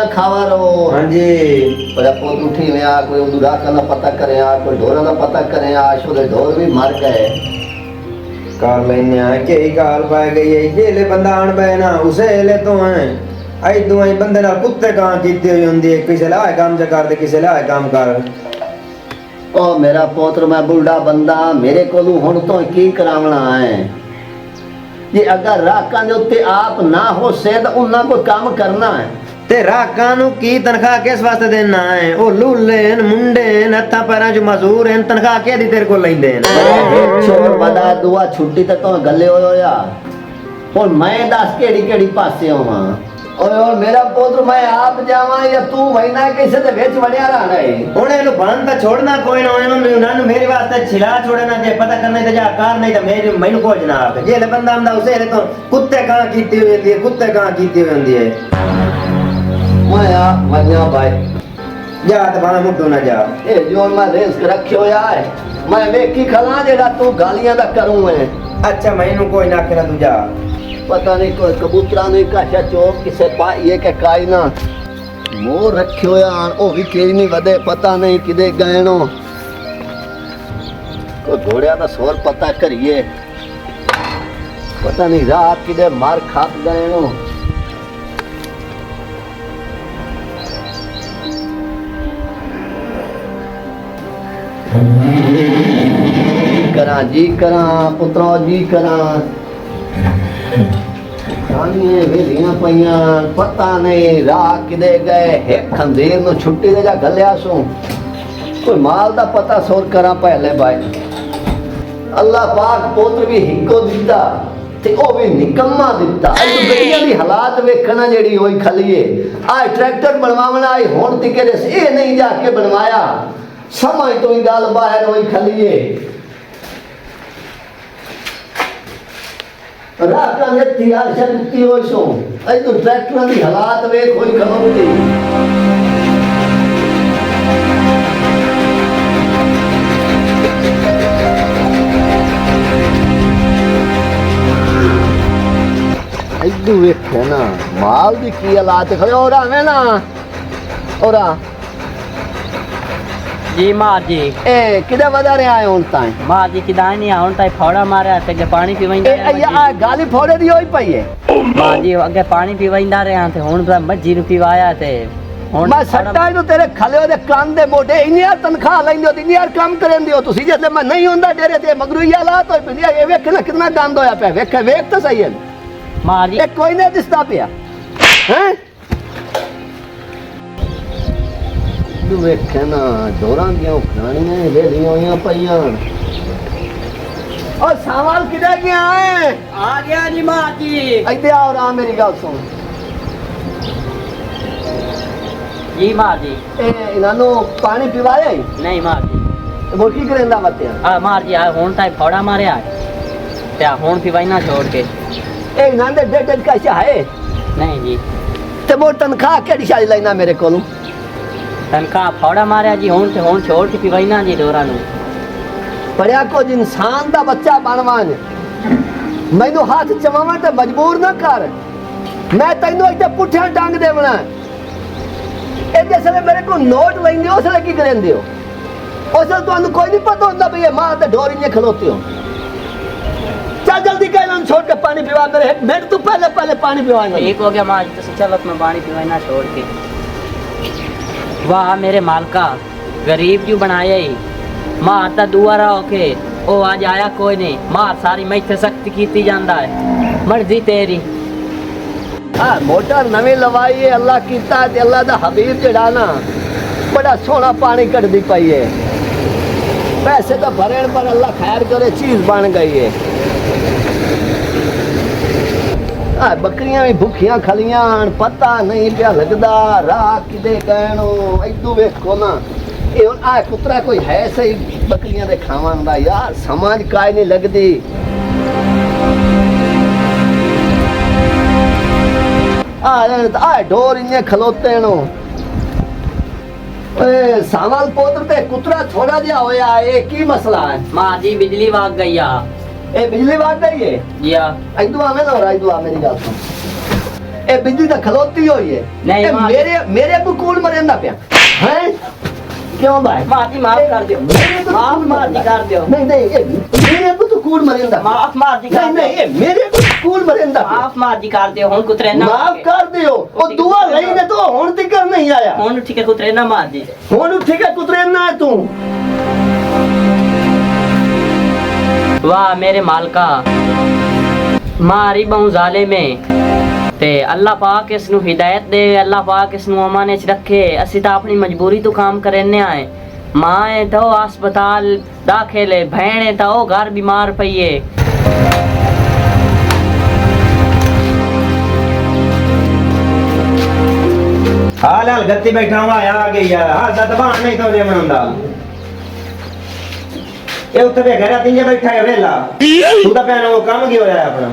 रोटियां खावा रहो। हाँ जी। पर पोत उठी ने आ कोई उदू राखा का पता करे आ कोई ढोरा का पता करे आ शोरे ढोर भी मर गए। कार लेने आ के ही कार पाए गई है जेले बंदा आन पे ना उसे ले तो हैं आई दुआई बंदे ना कुत्ते कहां कीती हुई हुंदी है किसे लाए काम जा कर दे किसे लाए काम कर। ओ मेरा पोत्र मैं बुढ़ा बंदा मेरे को हुण तो की करावना है ये अगर राखा दे उत्ते आप ना हो से तो उन्ना को काम करना है ते राखा नु की तनख्वाह किस वास्ते देना है ओ लूले मुंडे हत्था पैरां च मजदूर हैं तनख्वाह के दी तेरे को लैंदे हैं छोड़ बदा दुआ छुट्टी ते तो गले होया हुण मैं दस केड़ी पासे होवां और मेरा पुत्र मैं आप जावा या तू वहीना कैसे ते विच वड़िया रहना है हुण इनु बन ता छोड़ना कोई ना इन्होंने मेरे वास्ते छिला छोड़ना जे पता करने ते जा कार नहीं तो मेरे मैनू को जनाब जे ले बंदा आंदा उसे ले तो कुत्ते कहां कीती हुई होंदी है कुत्ते कहां कीती हुई होंदी है मैं आ वन्या भाई जा ते बाना मुट्टू ना जा ए जो मैं रिस्क रखियो यार मैं वेखी खला जेड़ा तू गालियां दा करूं है अच्छा मैनू कोई ना आखे ना तू जा पता नहीं कोई कबूतरा नहीं काशा चौक किसे पाइए के काई ना मोर रखियो यार ओ भी केरी नहीं वदे पता नहीं किदे गएनो कोई घोड़िया दा सोर पता करिए पता नहीं रात किदे मार खाप गएनो जी करा पुत्रो जी करा वेलियां पईयां पता नहीं राह किदे गए एक खंदेर नु छुट्टी दे जा गलिया सो कोई माल दा पता सोर करा पहले भाई अल्लाह पाक पुत्र भी हिको दिता ते ओ भी निकम्मा दिता अज गड्डियां दी हालात वेखना जेड़ी होई खलीए आ ट्रैक्टर बनवावना आई हुण तिके दे ए नहीं जाके बनवाया समझ तो ही गल बाहर होई खलीए राका ने तैयार शक्ति हो सो अज तो ट्रैक्टर दी हालात वे कोई खलोती इदू वेखे ना माल दी की हालात खड़े हो रहा है ना ओरा जी माँ जी ए किदे वदा रे आए हुन ताई माँ जी किदाई नहीं हुन ताई फोड़ा मारे ते के पानी पीवैंदा ए या गाली फोड़े दी होई पई है माँ जी अगे पानी पीवैंदा रे थे हुन तो मज्जी नु पीवाया थे हुन मैं सट्टा नु तेरे खले दे कान दे मोटे इन्नी यार तनखा लैंदे हो इन्नी यार काम करेंदे हो तुसी जदे मैं नहीं हुंदा डेरे ते मगरू या ला तो पिया ए वेख ना कितना गंद होया पे वेख तो सही है माँ जी ए कोई नहीं दिसदा पिया हैं तू वेख ना डोरा दियां खाणियां वेलियां होइयां पईयां और सावल किदे गया है आ गया जी माँ जी इधर आओ रा मेरी गल सुन जी माँ जी ए इनानो पानी पिवाया ही नहीं माँ जी वो की करेंदा मतिया आ माँ जी आ हुन ताई फोड़ा मारे आ ते हुन पीवैना छोड़ के ए इनांदे डेट कैसे है नहीं जी ते वो तनख्वाह केड़ी शाली लेना मेरे कोलों तनखा फोड़ा मारे जी हुन छोड़ के पीवैना जी डोरा नु पढ़िया कुछ इंसान दा बच्चा बनवान मैनू हाथ चवावन ते मजबूर ना कर मैं तैनू इत्थे पुठिया डंग देवना ए जिसले मेरे को नोट लेंदे हो उसले की करेंदे हो उसले तुहानू कोई नहीं पता होंदा भई मां ते ढोरी ने खलोते हो चल जल्दी कहना छोड़ के पानी पिवा मेरे एक मिनट तू पहले पानी पिवाएगा ठीक हो गया माँ जी तो चलो मैं पानी पीवैना छोड़ के वाह मेरे मालका गरीब क्यों बनाया ही मां ता दुआरा होके ओ आज आया कोई नहीं मां सारी मैथे सख्त कीती जांदा है मर्जी तेरी हाँ मोटर नवी लवाई है अल्लाह कीता ते अल्लाह दा हबीब जड़ाना बड़ा सोना पानी कटदी पई है पैसे तो भरे पर अल्लाह खैर करे चीज बन गई है हाँ बकरियां भी भूखियां खलियां पता नहीं पिया लगदा राह किदे गएनो इदू वेखो ना ये हुन आ कुतरा कोई है सही बकरियां दे खावन दा यार समझ काई नहीं लगदी आ ढोर इन्ने खलोते नो सावल पोत्र ते कुतरा थोड़ा जिहा होया है की मसला है माँ जी बिजली भाग गई आ ए बिजली बात गई है या इदू आवे ना इदू आ मेरी गल सुन ए बिजली दा खलोती होई है नहीं, ए मां- मेरे को कौन मरेंदा पिया हैं क्यों भाई मां जी माफ कर दियो, माफ जी कर दियो, नहीं नहीं ए मेरे को तो कौन मरेंदा माफ जी कर नहीं नहीं दियो, ए मेरे को कौन मरेंदा पिया माफ जी कर दियो, हुन कुतरे ना माफ कर दियो ओ दुआ नहीं ने तो हुन तक नहीं आया हुन ठीक है कुतरे ना मार जी। हुन ठीक है कुतरे ना है तू वाह मेरे मालका मारी बहु जाले में ते अल्लाह पाक इसनु हिदायत दे, अल्लाह पाक इसनु अमाने च रखे। असी तो अपनी मजबूरी तो काम करने आए। मां है तो अस्पताल दाखिल है, बहन है तो घर बीमार पई है। हाल हाल गत्ती बैठा हुआ आ गई यार हाल दा दबान नहीं तो जे मनंदा ये उत्ते पे घर तीन बैठा है वेला तू तो पैन वो काम की होया अपना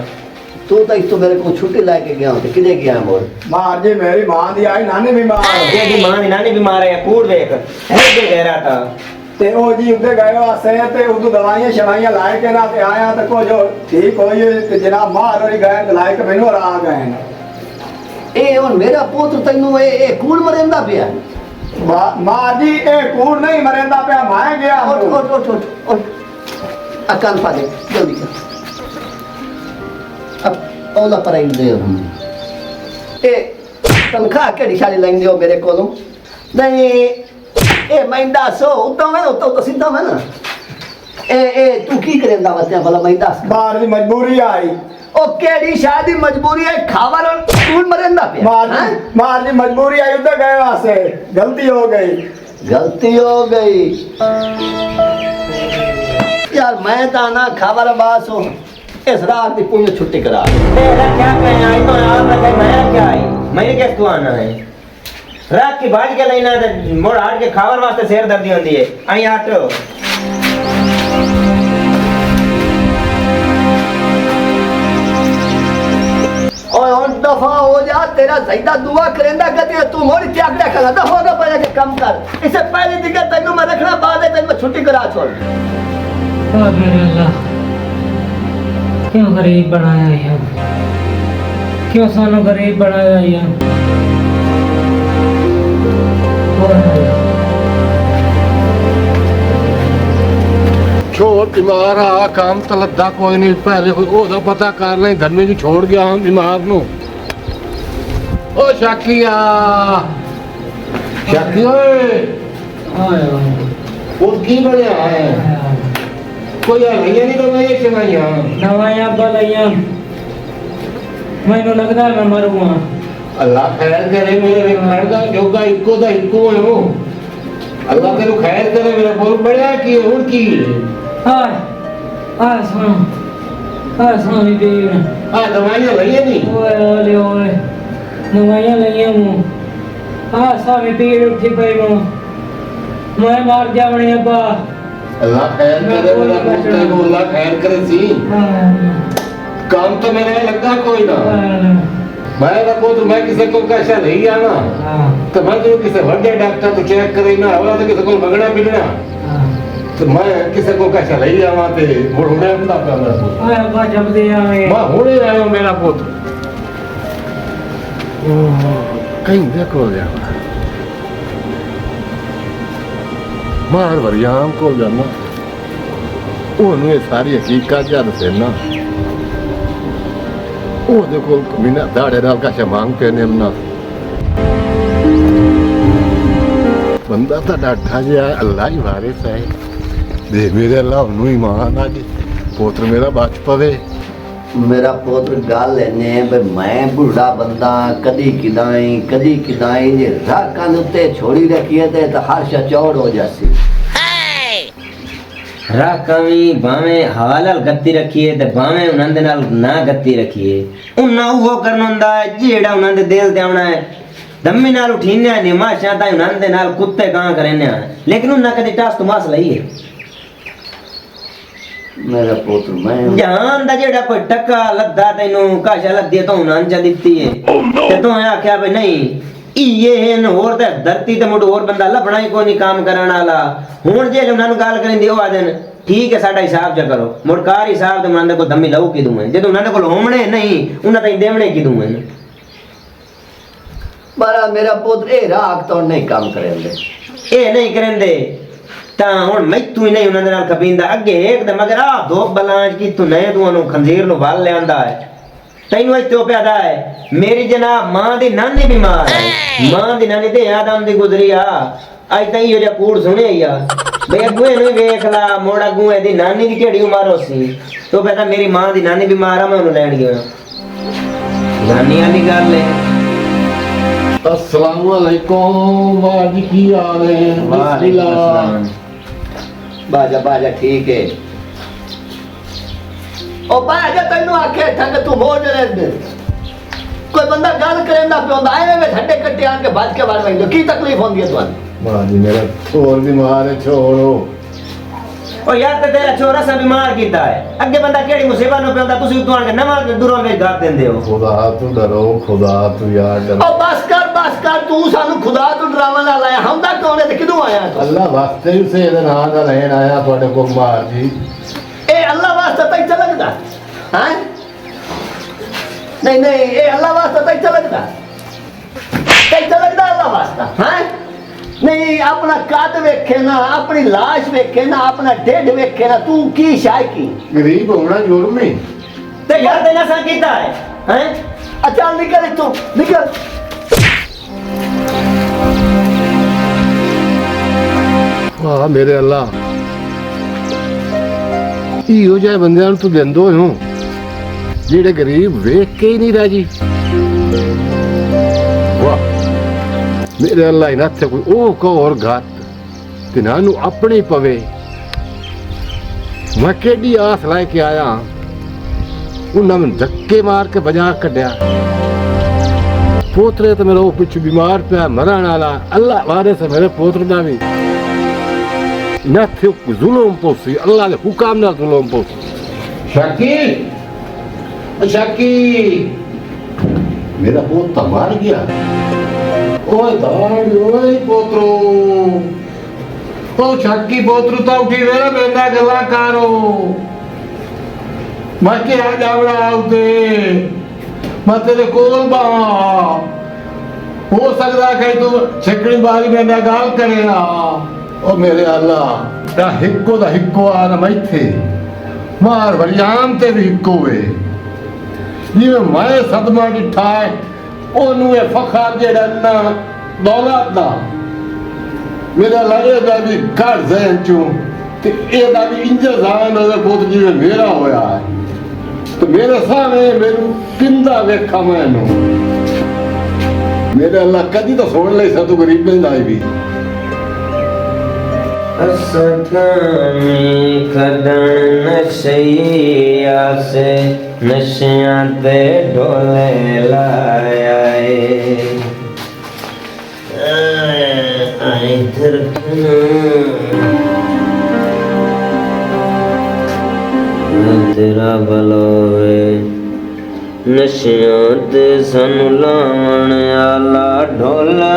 तू तो इस तो मेरे को छुट्टी लाके गया हूं किदे गया मोर मां जी मेरी मां दी आई नानी बीमार ये दी मां दी नानी बीमार है कूड़ देख है के गहरा था ते ओ जी उते गए वासे ते उदू दवाइयां शवाइयां लाए के ना ते आया ते को जो ठीक होई ते जनाब मार होई गए ते लाए के मैनू और आ गए ए हुन मेरा पुत्र तैनू ए कूड़ मरेंदा पिया मां जी ए कूड़ नहीं मरेंदा पे माए गया उठ अकान पा दे जल्दी कर अब ओला पर आई दे हम ए तनखा केड़ी शाली लेंदे हो मेरे कोलों नहीं ए मैंदा सो उतो है तो सीधा है ना ए तू की करेंदा वते भला मैंदा बाहर दी मजबूरी आई ओ केड़ी शादी मजबूरी है खावर और कूड़ मरेंदा पिया मार दी मजबूरी आई उते गए वासे गलती हो गई यार मैं तो ना खावर बास हूँ इस रात की पूरी छुट्टी करा तेरा क्या कहना आई तो यार मैं मैं क्या आई मैंने कैसे तू आना है रात की बाज के लेना मोड़ हाट के खावर वास्ते शेर दर्दी होती है आई आटो ओए उन दफा हो जा तेरा सईदा दुआ करेंदा कहते तू मोरी त्यागड़ा करा दफा होगा पहले के कम कर इससे पहले दिक्कत तैनू मैं रखना बाद है तैनू छुट्टी करा छोड़ मेरे अल्लाह क्यों गरीब बनाया है क्यों सानू गरीब बनाया है छोड़ बीमार आ काम तो लद्दा कोई नहीं पहले ओदा पता कर ले धर्मी जी छोड़ गया हम बीमार नु ओ शाकिया शाकी ओए वो की बढ़िया है कोई आ नहीं नहीं तो मैं ये चलाइया दवाइयां बलाइयां मैनू लगदा मैं मरूंगा अल्लाह खैर करे मेरे खैर दा जोगा इको दा इको है वो अल्लाह तेरे खैर करे मेरा बहुत बढ़िया की और की हाय हाय सोनी देव आ दवाइयां लइए नहीं ओए ओए दवाइयां लइयां मु सामी पीड़ उठी पई मु मैं मार जावणी अब्बा अल्लाह खैर करे मेरा पुत्र को अल्लाह खैर करे सी काम तो मेरा लगता कोई ना मैं रखो तो मैं किसी को कैसा नहीं आना तो मैं तो किसी बड़े डॉक्टर को चेक करे ना होला तो किसी को भगना बिगड़ा तो मैं किसी को कैसा नहीं आवा ते मुड़ने बंदा पे मेरा ओए अब्बा जब दे आवे मैं होने आयो मेरा पुत्र कहीं देखो गया मार वरियाम को जाना ਉਹਨੂੰ ਇਹ ਸਾਰੀ ਹਕੀਕਤ ਜਦ ਸੇਨਾ ਉਹਦੇ ਕੋਲ ਕਮੀਨਾ ਦਾੜੇ ਨਾਲ ਕਾਸ਼ਾ ਮੰਗ ਕੇ ਨੇ ਮਨਾ ਬੰਦਾ ਤਾਂ ਡਾਢਾ ਜਿਹਾ ਅੱਲਾ ਹੀ ਵਾਰਿਸ ਹੈ ਦੇ ਮੇਰੇ ਅੱਲਾ ਨੂੰ ਹੀ ਮਾਨ ਅੱਜ ਪੁੱਤਰ ਮੇਰਾ ਬਚ ਪਵੇ मेरा पुत्र गल ने मैं बुढ़ा बंदा कदी किदाई जे राकां उत्ते छोड़ी रखिए ते हर शा चौड़ हो जासी राकवी बावे हाल गत्ती रखिए ते बावे उन्हां दे नाल ना गत्ती रखिए उन्हां वो करना हुंदा है जेड़ा उन्हां दे दिल ते आउणा है दम्मी नाल उठीने निमाशा ताई उन्हां दे नाल कुत्ते कां करने लेकिन उन्हां कदी टास तुमास लईए मेरा पुत्र मैं जान दा जेड़ा कोई टक्का लद्दा तैनू काशा लद्दी तो उन्हां च दित्ती है ते तू आख्या भाई नहीं ये हैं होर ते धरती ते मुड़ होर बंदा लभना ही कोई नहीं काम करन वाला हुण जे उन्हां नु गाल करेंदी ओ आदन ठीक है साडा हिसाब च करो मुड़कार हिसाब ते उन्हां दे को दम्मी लऊ की दूं जे उन्हां दे कोल होमणे नहीं उन्हां ताई देवणे की दूं ਪਰ ਮੇਰਾ ਪੁੱਤ ਇਹ ਰਾਗ ਤੋਂ ਨਹੀਂ ਕੰਮ ਕਰੇਂਦੇ। ਇਹ ਨਹੀਂ ਕਰਨਦੇ ਤਾਂ ਹੁਣ ਮੈਥੋਂ ਹੀ ਨਹੀਂ ਉਹਨਾਂ ਦੇ ਨਾਲ ਖਪੀਂਦਾ ਅੱਗੇ ਇੱਕਦਮ ਮਗਰ ਆ ਦੋ ਬਲਾਂਜ ਕੀ ਤੂੰ ਨਹੀਂ ਤੂੰ ਉਹਨੂੰ ਖੰਜੀਰ ਨੂੰ ਵੱਲ ਲਿਆਂਦਾ ਹੈ ਤੈਨੂੰ ਇੱਥੇ ਪਿਆਦਾ ਹੈ। ਮੇਰੀ ਜਨਾਬ ਮਾਂ ਦੀ ਨਾਨੀ ਬਿਮਾਰ ਹੈ, ਮਾਂ ਦੀ ਨਾਨੀ ਤੇ ਆਦਮ ਦੀ ਗੁਜ਼ਰੀ ਆ ਅੱਜ ਤਾਈਂ ਇਹ ਜਿਹਾ ਕੂੜ ਸੁਣਿਆ ਹੀ ਆ ਬਈ ਅੱਗੂਏ ਨੂੰ ਵੇਖ ਲਾ ਮੋੜ ਅੱਗੂ ਇਹਦੀ ਨਾਨੀ ਦੀ ਕਿਹੜੀ ਉਮਰ ਹੋ ਸੀ ਤੋ ਕਹਿੰਦਾ ਮੇਰੀ ਮਾਂ ਦੀ ਨਾਨੀ ਬਿਮਾਰ ਆ ਮੈਂ ਉਹਨੂੰ ਲੈਣ ਗਿਆ ਨਾਨੀ ਵਾਲੀ ਗੱਲ ਹੈ। अस्सलाम वालेकुम बाजी की हाल है? बिस्मिल्लाह। बाजा ठीक है। ओ बाजा तैनू आखे ठंड तू मोज रहंदे कोई बंदा गल करेंदा पियोंदा आए वे ठंडे कट्टे आन के भज के बाहर वेंदो की तकलीफ होंदी है तुहानू? बाजी मेरा छोर बीमार है छोड़ो। ओ यार ते तेरा छोरा सा बीमार कीता है अगे बंदा केड़ी मुसीबत नु पियोंदा तुसी उतों आन के नवा दूरों में गा देंदे हो। खुदा तू डरो खुदा तू यार डरो। ओ बस कर तू सानू खुदा तू डरावन ला लाया हमदा कौन है ते किदों आया तू? अल्लाह वास्ते ही से ना दा रहन आया ਤੁਹਾਡੇ ਕੋਲ ਮਾਰ ਜੀ। ए अल्लाह वास्ते तई चलगदा हैं? नहीं ए अल्लाह वास्ते तई चलगदा अल्लाह वास्ता हैं? नहीं अपना कद वेखे ना अपनी लाश वेखे ना अपना ढिड वेखे ना तू की शाय की गरीब होना जुर्म है ते यार तेना सा कीता है हैं? अच्छा निकल तू निकल। वाह मेरे अल्लाह इहो ਜਿਹੇ ਬੰਦਿਆਂ ਨੂੰ ਤੂੰ ਦਿੰਦੋ ਹੋ ਜਿਹੜੇ ਗਰੀਬ ਵੇਖ ਕੇ ਹੀ ਨਹੀਂ ਰਾਜੀ। ਵਾਹ ਮੇਰੇ ਅੱਲਾ ਇਹਨਾਂ ਤੇ ਕੋਈ ਉਹ ਕੋ ਹੋਰ ਘਾਤ ਤੇ ਨਾ ਨੂੰ ਆਪਣੀ ਪਵੇ। ਮੈਂ ਕਿਹੜੀ ਆਸ ਲੈ ਕੇ ਆਇਆ ਉਹਨਾਂ ਨੂੰ ਧੱਕੇ ਮਾਰ ਕੇ ਬਜਾ ਕੱਢਿਆ। ਪੋਤਰੇ ਤੇ ਮੇਰਾ ਉਹ ਪਿੱਛੇ ਬਿਮਾਰ ਪਿਆ ਮਰਨ ਵਾਲਾ ਅੱਲਾ ਵਾਰੇ ਸੇ ਮੇਰੇ ਪੋਤਰੇ ਦਾ ਵੀ ना थे जुल्म पोसी अल्लाह के हुक्म ना जुल्म पोसी। शाकी मेरा पोता मार गया। ओए दाड़ ओए पोतरो ओ शाकी पोतरू तो उठी वे बेंदा गला करो मैं के आ जावड़ा आउते मैं तेरे कोल बा हो सकदा है तू छकड़ी बारी बेंदा गाल करेगा। ओ मेरे अल्लाह ता हिक्को आ ना मैथे मार वरियाम ते भी हिक्को वे जिवें मैं सदमा डिठा है ओनू ए फखर जेड़ा ना दौलत दा मेरा लगे दा भी घर जहन चूं ते एदा भी इंतजाम ओदे पुत जिवें मेरा होया है तो मेरे सामने मेनू किंदा वेखा मैनू मेरे अल्लाह कदी तो सुन ले सा तू गरीबें दा भी असकामी खदन नशैया से नशियां ते ढोले लाया आई तेरा बलोवे नशियां ते सानू लावण आला ढोला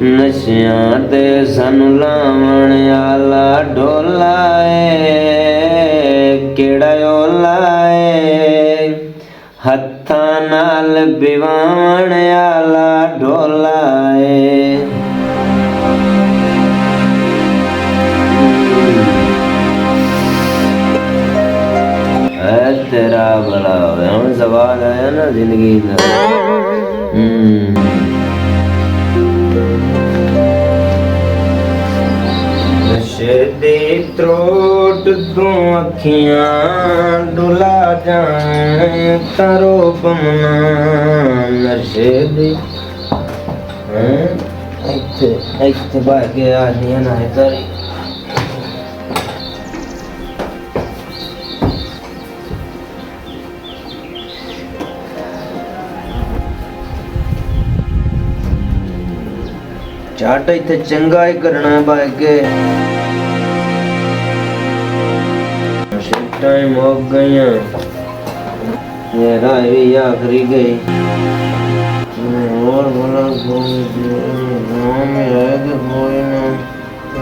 नशियां ते सानू लावण आला ढोला केड़ा ओला हत्थां नाल बिवावण आला ढोला तेरा भला होवे हुण सवाल आया ना जिंदगी दा। दे त्रोट तू अखियां डुला जाए तारो पमना नशे दे इत्थे भागे आनिया ना तारी चाट इत्थे चंगा ही करना है भागे टाइम हो गया ये राय भी आखिरी गई और बोला गाँव में है कि कोई ना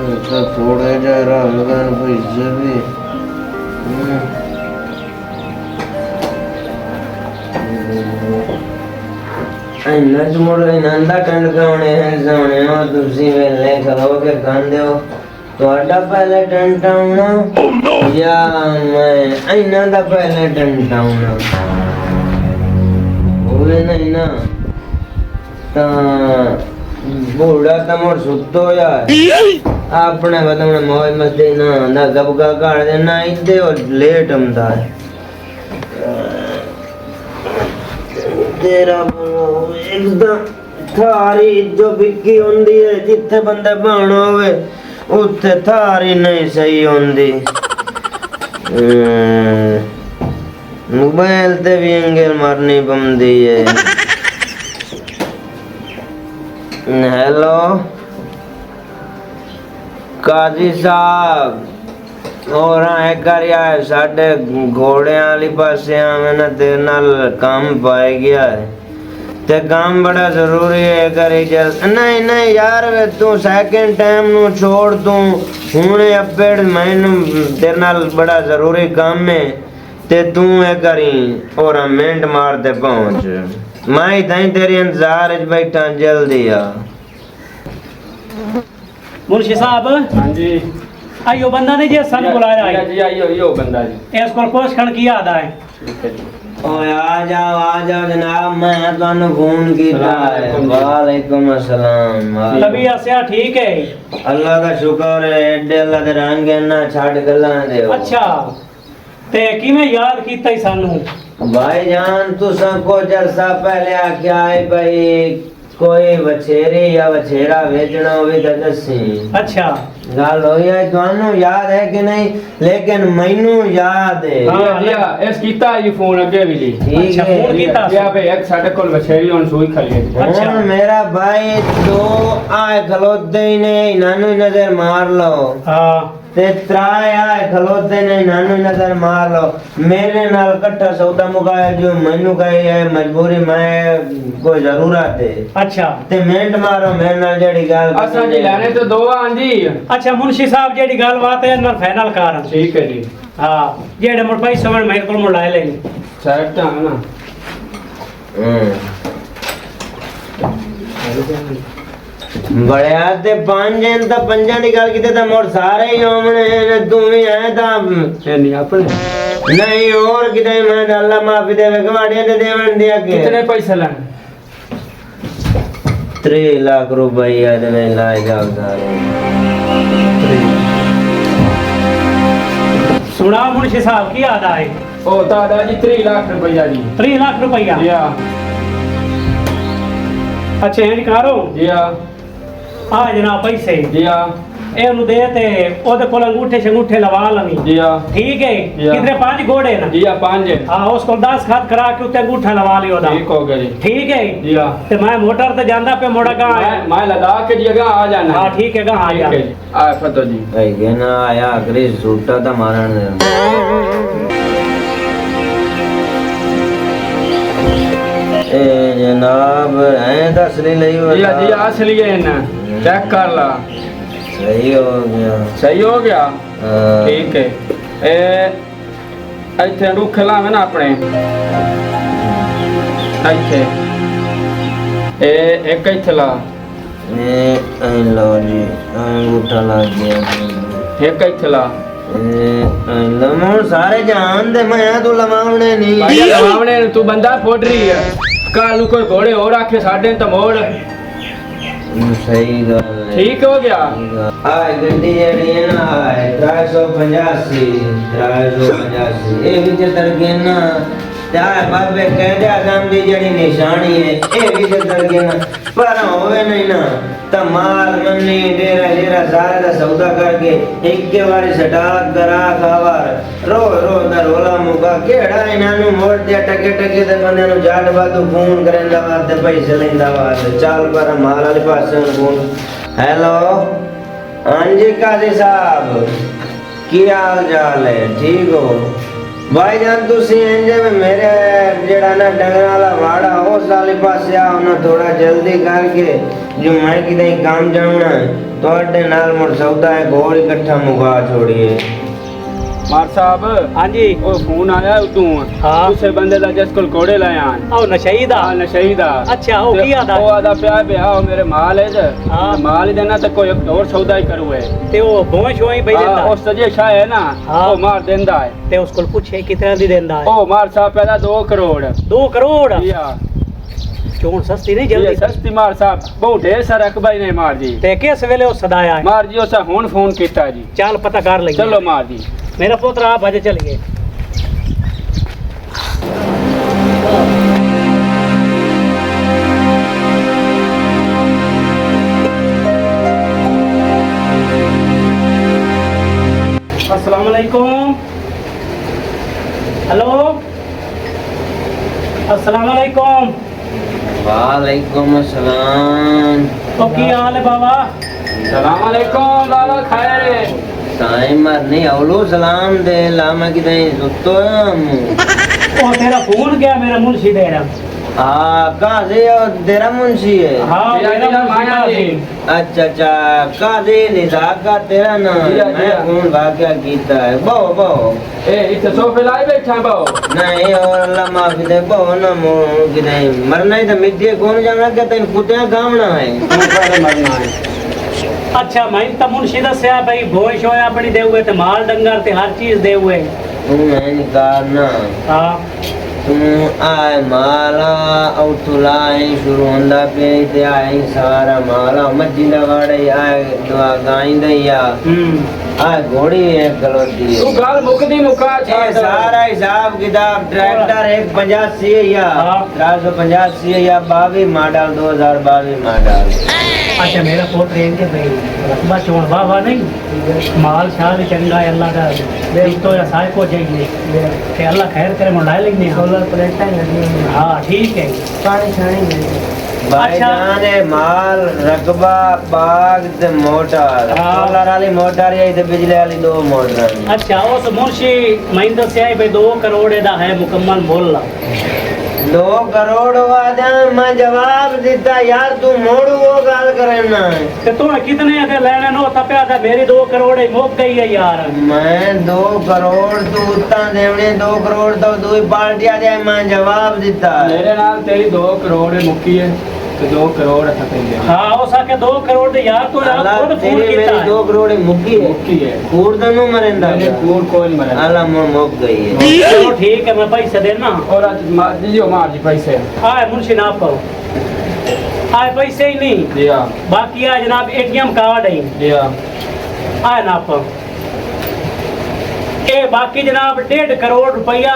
अच्छा थोड़े जा रहा पैसे भी ਇੰਨਾ ਚ ਮੁੜ ਨੰਦਾ ਟੰਡ ਕਾਉਣੇ ਹੈ ਸੋਹਣੇ ਹੋ ਤੁਸੀਂ ਵੇਲੇ ਖਲੋ ਕੇ ਖਾਂਦੇ ਹੋ ਤੁਹਾਡਾ ਪਹਿਲੇ ਟੰਡ ਆਉਣਾ ਜਾਂ ਮੈਂ ਇੰਨਾ ਦਾ ਪਹਿਲੇ ਟੰਡ ਆਉਣਾ ਹੋਵੇ ਨਹੀਂ ਨਾ ਤਾਂ ਬੂੜਾ ਤਾਂ ਮੋੜ ਸੁੱਤੋ ਯਾਰ ਆਪਣੇ ਬਦਨ ਮੌਜ ਮਸਤੀ ਨਾ ਗਬਗਾ ਘਾੜ ਦੇ ਨਾ ਇੱਦੇ ਉਹ ਲੇਟ ਹੁੰਦਾ ਹੈ ਤੇਰਾ ਬੋਲੋ ਇੱਕਦਮ ਥਾਰੀ ਜੋ ਬਿੱਕੀ ਹੁੰਦੀ ਹੈ ਜਿੱਥੇ ਬੰਦਾ ਬਾਣ ਹੋਵੇ ਉੱਥੇ ਥਾਰੀ ਨਹੀਂ ਸਹੀ ਹੁੰਦੀ मोबाइल ते भी एंगल मारनी पमदी है। हेलो काजी साहब और है करिया साढ़े घोड़े वाली पासे मैंने तेरे नाल काम पाए गया है ते काम बड़ा जरूरी है करी जल नहीं नहीं यार वे तू सेकंड टाइम नु छोड़ तू हुणे अपेड़ मैनू तेरे नाल बड़ा जरूरी काम है ते तू है करी और मिनट मार ते पहुंच मैं ताई तेरे इंतजार च बैठा जल्दी आ। मुंशी साहब हाँ जी आइयो बंदा ने जे सन बुलाया है जी आइयो यो बंदा जी इसको पोषण की याद आए ठीक है जी। ओए आ जाओ जनाब मैं ਤੁਹਾਨੂੰ फोन कीता है। वालेकुम अस्सलाम। तबीयत से ठीक है अल्लाह का शुक्र है एडे अल्लाह दे रंग ना छड़ गल्लां दे। अच्छा ते किवें याद कीता ही सानू भाईजान तुसा को जलसा पहले आख्या है भाई कोई बछेरी या बछेरा बेचना होवे तो दसी। अच्छा गल होई है ਤੁਹਾਨੂੰ याद है कि नहीं लेकिन मैनू याद है। हाँ जी इस कीता जी फोन अगे भी जी ठीक अच्छा, है फोन कीता। या पे एक साडे कोल बछेरी हुन सूई खली है। अच्छा। हुन मेरा भाई तो आए खलोते ही ने नानू नजर मार लो हाँ ते त्राए आए खलोते ने नानू नजर मार लो मेरे नाल कट्ठा सौदा मुकाया जो मैनू कही है मजबूरी मैं कोई जरूरत है। अच्छा ते मिनट मारो मेरे नाल जेड़ी गल असा जी लेने तो दो हां जी अच्छा मुंशी साहब जेडी गल बात है ना फाइनल कर ठीक है जी हाँ जेडे मुड़ पैसे मन मेरे को मुड़ लाए लेंगे साइड तो है ना बड़े ते पांच हैं तो पंजा की गल कीते तो मोर सारे ही ओमने ने तू भी है ता ये नहीं अपने नहीं और किते मैं अल्लाह माफी देवे गवाड़िया दे देवन दिया के कितने पैसे लेने 3 लाख रुपया दे में लाए जाओ सारे। सुना मुंशी साहब की याद आए ओ दादाजी 3 लाख रुपया जी 3 लाख रुपया या अच्छा ये करो या आ जनाब पैसे या ए नु दे ते ओदे कोल अंगूठे शंगूठे लवा लवी या ठीक है या। कितने 5 घोड़े ना या 5 है हाँ उसको 10 खाद करा के उत्ते अंगूठा लवा लियो दा ठीक हो गया जी ठीक है या ते मैं मोटर ते जांदा पे मोड़ा का मैं लद्दाख के जगह आ जाना हाँ ठीक है कहाँ आ ठीक जा है जी आ फतो जी भाई के ना आया अगले सूटा था मारन दे ए जनाब है दसली लई हो जी जी असली है ना चेक कर ला सही हो गया। सही हो गया हाँ। ठीक है ए ਇੱਥੇ ਰੁੱਖ ਲਾਵੇਂ ਨਾ ਆਪਣੇ ਇੱਥੇ ਇਹ ਇੱਕ ਇੱਥੇ ਲਾ ए लो जी अंगूठा लग गया ਇੱਕ ਇੱਥੇ ਲਾ लमो सारे जान दे मैं तू लमावने नहीं ਭਾਈ ਲਵਾਵਣੇ ਨੂੰ ਤੂੰ ਬੰਦਾ ਫੋੜ ਰਹੀ ਹੈ ਕੱਲ ਨੂੰ ਕੋਈ ਘੋੜੇ ਹੋਰ ਆਖੇ ਸਾਡੇ ਨੂੰ ਤਾਂ ਮੋੜ सही गल है। ठीक हो गया आए गड्डी जेड़ी है ना आए 385 ये भी चतर के ना ताए बाबे कह दे आदम दी जेड़ी निशानी है ये भी चतर के ना पर होवे नहीं ना त माल मन्नी डेरा डेरा सारा दा सौदा करके एक के बारी सटाक करा खावर रो रो दा रोला मुका केड़ा इना नु मोड़ दे टके टके ते बंदे नु जाट बातू फोन करंदा वास्ते पैसे लेंदा वास्ते चल पर माल वाले पासे फोन हेलो हाँ जी काजी साहब की हाल चाल है ठीक हो भाईजान तुसी इंजे में मेरे जेड़ा ना डंगर वाला वाड़ा उस वाले पासे आओ ना थोड़ा जल्दी करके जो मैं किते काम जाऊना है तोड़े नाल मोर सौदा है घोड़ इकट्ठा मुका छोड़िए मार साहब हाँ जी वो फोन आया तू हाँ। दूसरे बंदे दा जिस कोल घोड़े लाए आन ओ नशई दा हाँ नशई दा अच्छा ओ की आदा वो आदा प्या ब्याह मेरे माल है हाँ। माल ही देना तो कोई और सौदा ही करू है ते ओ भों शोई पई देंदा वो सजे शाह है ना हाँ। वो मार देंदा है ते उसको पूछे कितना दी देंदा है ओ मार साहब पैदा 2 करोड़ 2 करोड़ या चोन सस्ती नहीं ये जल्दी सस्ती मार साहब बहुत ढेर सारा रकबाई ने मार जी ते किस वेले ओ सदाया है मार जी उसे हुन फोन कीता जी चल पता कर ले चलो मार जी मेरा पुत्र आप अजे चल गए अस्सलाम वालेकुम हेलो अस्सलाम वालेकुम वालेकुम अस्सलाम। तो की हाल है बाबा सलाम अलैकुम बाबा खैर साईं मरनी अवलो सलाम दे लामा की दई सुतो ओ तेरा फोन क्या मेरा मुंशी दे रहा कहाँ से और तेरा मुंशी है? हाँ जिया मेरा जिया मुंशी माया का जी। अच्छा अच्छा कहाँ से निजाक का तेरा नाम जिया, मैं जिया। फोन भाग्या कीता है बहु बहु ए इथे सोफे लाई बैठा बाओ नहीं और अल्लाह माफी दे बहु ना मोह की नहीं मरना ही तो मिट्टी कौन जाना क्या तेन कुत्ते गावना है मरना है अच्छा मैं तो मुंशी दसिया भाई भोज होया अपनी दे हुए ते माल डंगर ते हर चीज दे हुए तू मैं निकारना हाँ तू आए माला उठुलाई शुरू होंदा पे ते आए सारा माला मस्जिद वाड़े आए दुआ गाइंदया आए घोड़ी एक गलोती तू गाल मुकदी मुका ये सारा हिसाब किताब ट्रैक्टर एक 85 है या हाँ। 385 है या 22 मॉडल 2022 मॉडल अच्छा मेरा पोत रहेंगे भाई रकबा चोण वाह नहीं माल शाल चंगा है अल्लाह का तो या साय को चाहिए कि अल्लाह खैर करे मुंडा लेंगे सोलर प्लेट हाँ ठीक है पानी छानी भाईजान है माल रकबा बाग ते मोटर हाँ। सोलर वाली मोटर है ते बिजली वाली 2 मोटर अच्छा उस मुंशी महेंद्र से आए भाई 2 करोड़ दा है मुकम्मल मोल 2 करोड़ वादा मैं जवाब दिता यार तू मोड़ू वो गाल करना ते तू कितने दे लेने नो तपया था मेरी 2 करोड़ ही मुक गई है यार मैं 2 करोड़ तू उतना देवने 2 करोड़ तो 2 पार्टियां दे मैं जवाब दिता मेरे नाल तेरी 2 करोड़ मुक्की है तो 2 करोड़ थकेंगे हाँ हो सके 2 करोड़ दे यार तू यार अल्लाह खुद फोन तेरी किया मेरी 2 करोड़ मुक्की है मुक्की है कूड़ दनु मरेंदा मैंने पूर कोई नहीं मरा अल्लाह मोर मुक गई है चलो ठीक है मैं पैसे देना और आज दीजिए मार जी पैसे आए मुंशी ना पाओ आए पैसे ही नहीं दिया बाकी है जनाब एटीएम कार्ड है दिया आए ना पाओ ए बाकी जनाब 1.5 करोड़ रुपया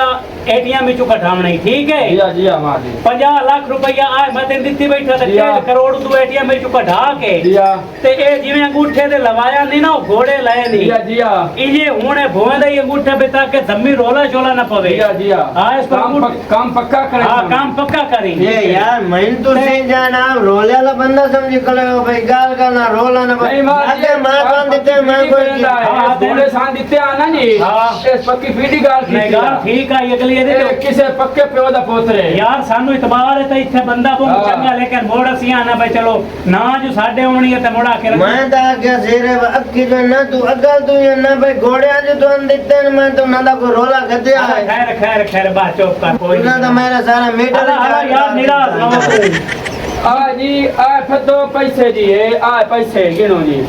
एटीएम में कटावना ही ठीक है दिया दिया मार जी 50 लाख रुपया आए मैं तेन दित्ती बैठा ते दिया। 1.5 करोड़ तू एटीएम में कटा के दिया ते ए जिवें अंगूठे ते लवाया नहीं ना वो घोड़े लाए दिया नहीं दिया ये हुणे भोए दा ही अंगूठा पे ताके धम्मी रोला चोला ना पवे दिया दिया हाँ इसको काम पक्का करे हाँ काम पक्का करी ये यार मैं तो से जाना रोले वाला बंदा समझ कले हो भाई गाल का ना रोला ना नहीं मार जी अरे मैं कौन देते मैं कोई हाँ, थोड़े सान दिते आना नहीं हाँ। इस पक्की फीडी गाल की नहीं गाल ठीक है अगली ये दे किसे पक्के प्यो दा पोतरे यार सानू इतबार है तो इत्थे बंदा बहुत हाँ। चंगा लेकिन मोड़ असी आना भाई चलो ना जो साडे होनी है ते मोड़ा के रख मैं ता क्या सेरे अक्की जो ना तू अगल तू ये ना भाई घोड़े आज तो अन देते न मैं तो ना दा को रोला गदे हाँ, है खैर खैर खैर बात चुप कर कोई ना तो मेरा सारा मीटर अल्लाह यार निराश ना हो तू आ जी आ फतो पैसे जी आ पैसे गिनो जी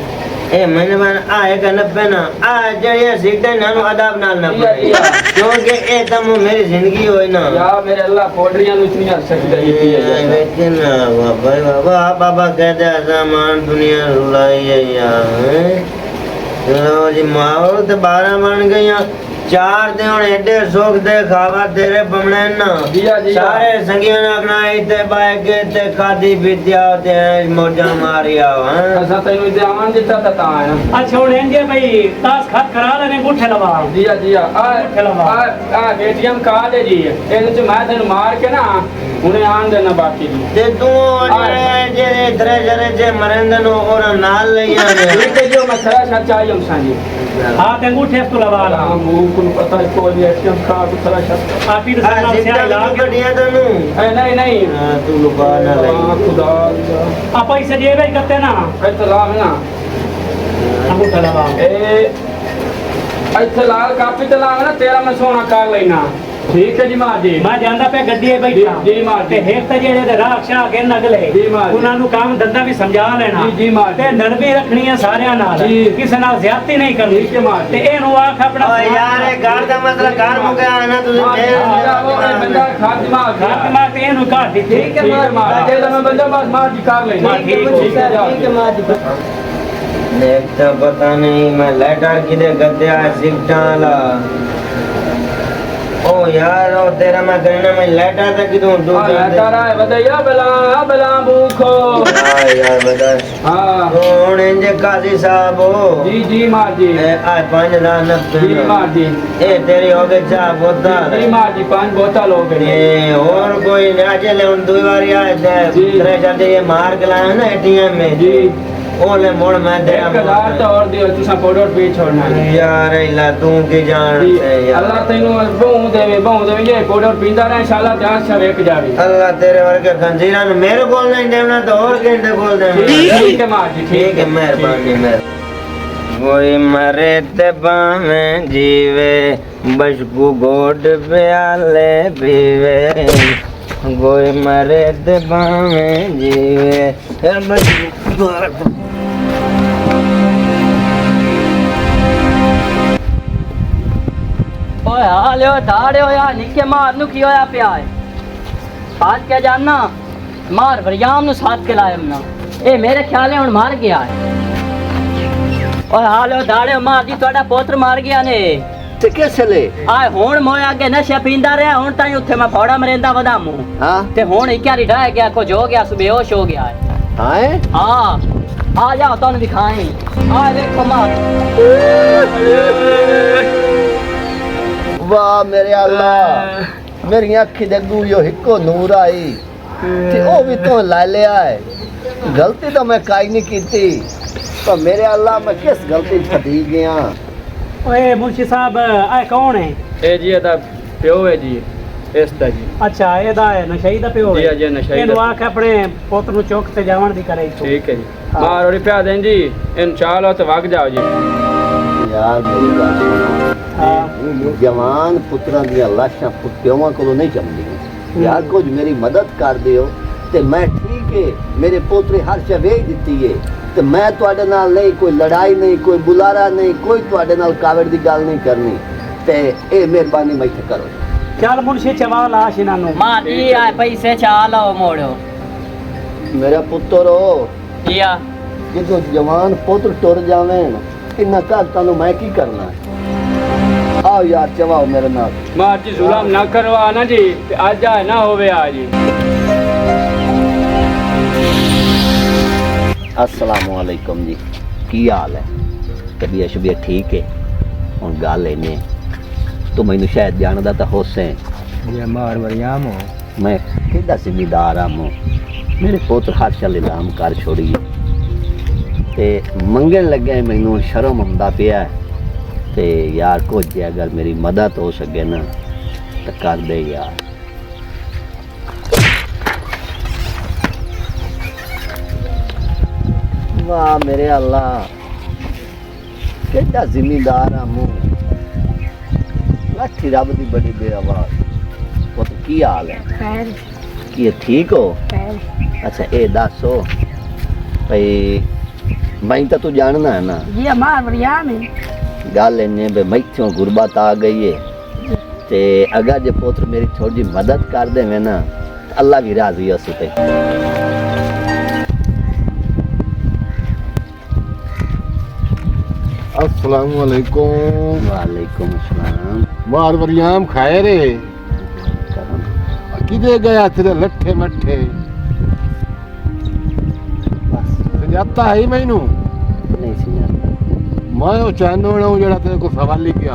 ए मैंने बन आए का नब्बे ना आ जड़िया सीखते ना नु अदाब नाल ना या, या। क्योंकि ए तम मेरी जिंदगी होई ना या मेरे अल्लाह पोडरियां नु इतनी सच गई थी लेकिन बाबा बाबा बाबा कहते सामान दुनिया रुलाई है यार लो जी माहौल तो 12 बन गई 4 दिन हुन एडे सुख दे खावा तेरे बमणे ना दिया दिया सारे संगियों ने अपना इते बाय के ते खादी विद्या ते मौजा मारिया हैं असा तैਨੂੰ इजामन ਦਿੱਤਾ ਤਾਂ ਤਾਂ ਆਇਆ अच्छा हुन एंगे भाई तास खत करा लेने गुठे लवा दिया दिया आ एटीएम कार्ड है जी ਇਹਦੇ ਚ ਮੈਂ ਤੈਨੂੰ ਮਾਰ ਕੇ ਨਾ ਹੁਣੇ ਆਣ ਦੇਣਾ ਬਾਕੀ ਜੀ ते तू जे इतरे जरे जे मरेंद नो और नाल नहीं आने ठीक है जो मैं खरा सच्चा ही हम सांजी हां ते अंगूठे इसको लवा ला मुंह को पता है कोई एटीएम कार्ड खरा सच्चा आपी तो सामने से सिद्धा ला तू के कटिया तनु नहीं नहीं तू लुका ना लगी खुदा आ पैसे जेबे करते ना इतलाम ना अंगूठा लवा ए ਇੱਥੇ ਲਾਲ ਕਾਪੀ ਤੇ ਲਾਵਾਂ ਨਾ ਤੇਰਾ ਮੈਂ ਸੋਨਾ ਕਰ ਲੈਣਾ ਠੀਕ ਹੈ ਜੀ ਮਾਂ ਜੀ ਮੈਂ ਜਾਂਦਾ ਪਿਆ ਗੱਡੀ 'ਤੇ ਬੈਠਾ ਜੀ ਮਾਂ ਤੇ ਹੇਠ ਤੇ ਜਿਹੜੇ ਦੇ ਰਾਹ ਸ਼ਾਹ ਕੇ ਨਗਲੇ ਜੀ ਮਾਂ ਜੀ। ਉਹਨਾਂ ਨੂੰ ਕੰਮ ਧੰਦਾ ਵੀ ਸਮਝਾ ਲੈਣਾ ਜੀ ਮਾਂ ਜੀ। ਤੇ ਨਰਮੀ ਰੱਖਣੀ ਹੈ ਸਾਰਿਆਂ ਨਾਲ ਜੀ। ਕਿਸੇ ਨਾਲ ਜ਼ਿਆਦਤੀ ਨਹੀਂ ਕਰਨੀ ਠੀਕ ਹੈ ਮਾਂ ਜੀ। ਤੇ ਇਹਨੂੰ ਆਖ ਆਪਣਾ ਓਏ ਯਾਰ ਇਹ ਘਰ ਦਾ ਮਸਲਾ ਘਰ ਮੁਕਿਆ ਨਾ ਤੁਸੀਂ ਮੇਰਾ ਉਹ ਬੰਦਾ ਖਾਤਮਾ ਘਰ ਦਿਮਾਗ ਤੇ ਇਹਨੂੰ ਘੱਟ ਦਿੱਤੀ ਠੀਕ ਹੈ ਮਾਂ ਜੀ ਜੇ ਮੈਂ ਬੰਦਾ ਬਸ ਮਾਂ ਜੀ ਕਰ ਲੈਣਾ ठीक है माँ जी देख तो पता नहीं मैं लेटर किधे गद्या शिफ्टा ला ओ यार ओ तेरा मैं कहना मैं लेटर तक किधर दूर आ लेटर आए बदैया बला भूखो यार बता हां कौन इंजे काजी साहब हो जी मां जी आज 5,90 जी मां जी ए तेरी हो गई चाह बोतल जी मां जी 5 बोतल हो गई ए और कोई ना चले उन दो बार आए थे जी। तेरे चलते ये मार के लाया ना एटीएम में जी ओले मोड़ मैं दे 1000 तो और दियो तुसा पाउडर पी छोड़ना है यार इला तू की जान जी से यार अल्लाह तेनु बहु देवे ये पाउडर पींदा रहे इंशाल्लाह ध्यान से वेख जावे अल्लाह तेरे वर्गे खंजीरा ने मेरे को नहीं देना तो और किंदे बोल दे ठीक है मां जी ठीक है मेहरबानी मेहरबानी कोई मरे ते बामे जीवे बशकू गोड प्याले पीवे कोई मरे ते बामे जीवे बशकू गोड ओए हाले ओ धाड़े हो यार निके मार नु की होया पिया है आज क्या जानना मार वरियाम नु साथ के लाए ना ए मेरे ख्याल है हुन मार गया है ओए हाले ओ धाड़े मार जी तोड़ा पोत्र मार गया ने ते कैसे ले आए हुन मोए आगे नशा पींदा रहा हुन ताई उथे मैं फौड़ा मरेंदा वदा मुंह हाँ ते हुन इक्यारी ढह गया कुछ हो गया बेहोश हो गया है हाँ हाँ आ जाओ तुम दिखाएं आ देखो मार वाह मेरे अल्लाह मेरी अखी दे अगू यो हिको नूर आई ते ओ भी तो ला लिया है गलती तो मैं काई नहीं कीती पर मेरे अल्लाह मैं किस गलती फटी गया ओए मुंशी साहब आए कौन है ए जी दा प्यो है जी इस दा जी अच्छा ਇਹਦਾ ਹੈ ਨਸ਼ਈ ਦਾ ਪਿਓ ਜੀ, ਜੀ, ਨਸ਼ਈ ਦਾ। ਇਹਨੂੰ ਆਖ ਆਪਣੇ ਪੁੱਤ ਨੂੰ ਚੌਕ ਤੇ ਜਾਵਣ ਦੀ ਕਰੇ ਤੂੰ ठीक है जी मार और प्या दें जी इन चालो तो भाग जाओ जी यार मेरी गल सुनो ਹਾਂ जवान पुत्रां दी लाशां प्योवां कोलों नहीं जमदियां यार कुछ मेरी मदद कर दियो ते मैं ठीक है मेरे पोतरे हर शय वेच दित्ती है ते मैं तुहाडे नाल नहीं कोई लड़ाई नहीं कोई बुलारा नहीं कोई तुहाडे नाल कावड़ दी गल नहीं करनी ते ए मेहरबानी मैथे करो ਚੱਲ ਮੁਨਸ਼ੀ ਚਵਾ ਲਾਸ਼ ਇਹਨਾਂ ਨੂੰ मार जी आए पैसे चालो मोड़ो मेरा पुत्र हो किया जो जवान पुत्र टुर जावें इन्ना घर तानू मैं की करना आओ यार चवाओ मेरे नाल मार जी जुलम ना करवा ना जी ते आज आए ना होवे आज जी अस्सलामु अलैकुम जी की हाल है तबीयत शबीयत ठीक है हुण गल इन्ने तू मैनू शायद जानदा तो होसे ये मार वरियाम हो मैं किहड़ा जिम्मेदार हूँ मेरे पुत्र हर शल इलाम कर छोड़िए ते मंगन लगे मैनू शर्म आंदा पिया ते यार कुछ जे अगर मेरी मदद हो सके ना तो कर दे यार वाह मेरे अल्लाह किहड़ा जिम्मेदार हूँ लाठी रब दी बड़ी बेआवाज पुत की हाल है की ठीक हो अच्छा ए दसो भाई मैं तो तू जानना है ना जी हमार वरियाम है गल इन्ने भी मैथों गुरबत आ गई है ते अगर जे पुत्र मेरी थोड़ी जी मदद कर देवे ना तो अल्लाह भी राजी हो सके अस्सलाम वालेकुम वालेकुम अस्सलाम मार वरियाम खाए रे किधे गया तेरे लट्ठे मट्ठे समझाता है मैनू नहीं समझाता मैं वो चाहनो ना जरा तेरे को सवाल ही किया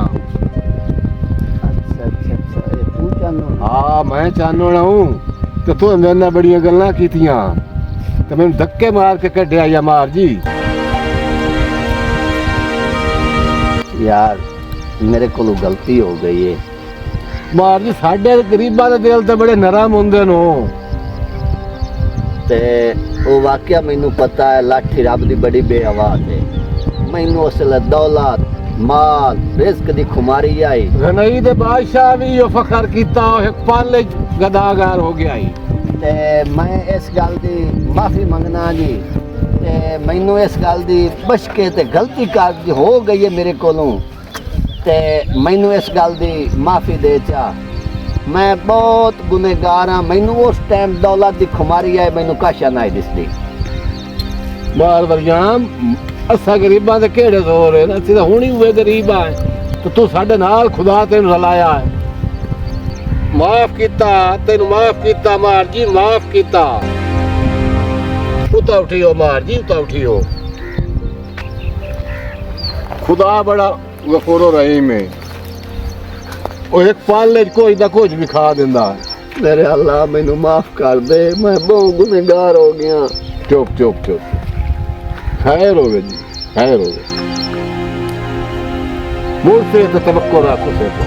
अच्छा अच्छा अच्छा ए, तू जानो हाँ मैं चाहनो ना हूँ तो तू मेरे नाल बड़ियां गल्लां कीतियां तो मैंने धक्के मार के कढ़िया या मार जी यार मेरे को गलती हो गई है मार जी साढ़े गरीबां दे दिल ते बड़े नरम हुंदे नो ते वो वाकया मैनू पता है लाठी रब दी बड़ी बेआवाज है मैनू उसले दौलत माल रिस्क दी खुमारी आई गनई दे बादशाह भी यो फखर कीता एक पाले गदागार हो गया ही ते मैं इस गल दी माफी मंगना जी ते मैनू इस गल दी बशके ते गलती कर हो गई है मेरे कोलों ते मैनू इस गल दी माफी दे चा मैं बहुत गुनहगार हाँ मैनू उस टाइम दौलत दी खुमारी है मैनू काशा नहीं दिसदी बार वरयाम असा गरीबां दे केड़े जोर है ना सीधा हुणी हुए गरीब है तो तू साडे नाल खुदा तेन रलाया है माफ कीता तेन माफ कीता मार जी माफ कीता उता उठियो मार जी उता उठियो खुदा बड़ा गफूर रहीम है वो एक पाले कोई ना कुछ भी खा देंदा मेरे अल्लाह मैनू माफ कर दे मैं बहुत गुनहगार हो गया चुप चुप चुप खैर हो गए जी खैर हो गए मुझसे तो तवक्को रखो से तो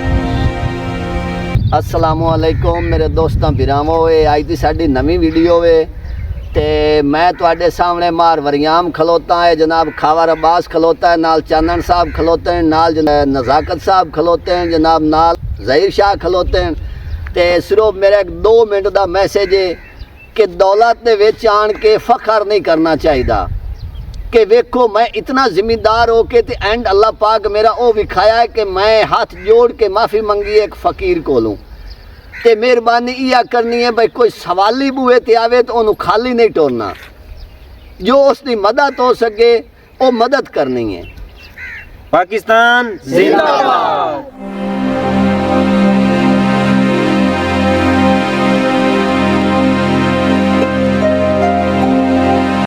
अस्सलामुअलैकुम मेरे दोस्तों बिरामो वे आज दी साडी नवी वीडियो वे ते मैं तुहाडे सामने मार वरियाम खलोता है जनाब खावर अब्बास खलोता है नाल चानन साहब खलोते हैं नाल नज़ाकत साहब खलोते हैं जनाब नाल ज़हीर शाह खलोते हैं ते सिर्फ मेरा 2 मिनट दा मैसेज है कि दौलत दे विच आन के फखर नहीं करना चाहिए कि वेखो मैं इतना जिम्मेदार हो के ते एंड अल्लाह पाक मेरा वो विखाया है कि मैं हाथ जोड़ के माफ़ी मंगी एक फ़कीर कोलों ते मेहरबानी इया करनी है भाई कोई सवाली बूहे ते आवे तो उन्होंने खाली नहीं टोरना जो उसकी मदद हो सके वो मदद करनी है पाकिस्तान जिंदाबाद।